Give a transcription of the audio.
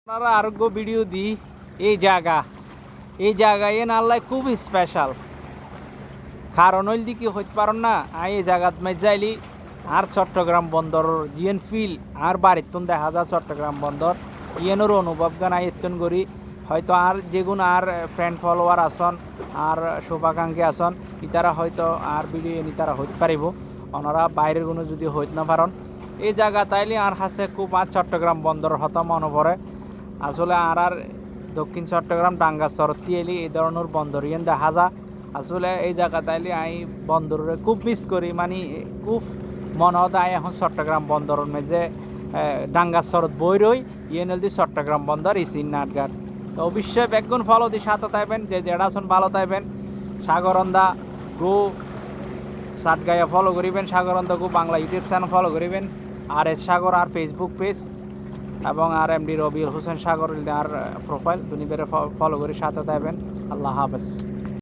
আপনারা আরোগ্য ভিডিও দিই এই জায়গা এন আল্লাহ খুব স্পেশাল কারণ হইল দি কি হইতে পারেন না এই জায়গাত মাই যাইলি আর চট্টগ্রাম বন্দর জিএন ফিল আর বাড়িতুন দেখা যায় চট্টগ্রাম বন্দর ইয়েনের অনুভব গান আয়ত্তন করি হয়তো আর যেগুন আর ফ্রেন্ড ফলোয়ার আসন আর শুভাকাঙ্ক্ষী আসন ইতারা হয়তো আর ভিডিও এনে তারা হইতে পারিব ওনারা বাইরের কোনো যদি হইতে না পারেন এই জায়গা তাইলে আর হাসে খুব আর চট্টগ্রাম বন্দর হতা মনে পড়ে আসলে আর দক্ষিণ চট্টগ্রাম ডাঙ্গাচর এলি এই ধরনের বন্দর ইয়েন দেখা যা আসলে এই জায়গা তাইলে আমি বন্দরে খুব মিস করি মানে খুব মনে হতো এখন চট্টগ্রাম বন্দরের মেঝে ডাঙ্গাচরত বই রই ইয়েন দি চট্টগ্রাম বন্দর ইসিন নাটঘাট তো অবশ্যই বেগুন ফলো দি সাথে থাকবেন যে যেটা আছেন ভালো থাকবেন সাগরন্দা গো সাতগাইয়া ফলো করিবেন সাগরন্দা গো বাংলা ইউটিউব চ্যানেল ফলো করিবেন আর এস সাগর আর ফেসবুক পেজ এবং আর এমডি রবিউল হোসেন সাগর আর প্রোফাইল দুনি বেড়ে ফলো করে সাথে থাকবেন আল্লাহ হাফেজ।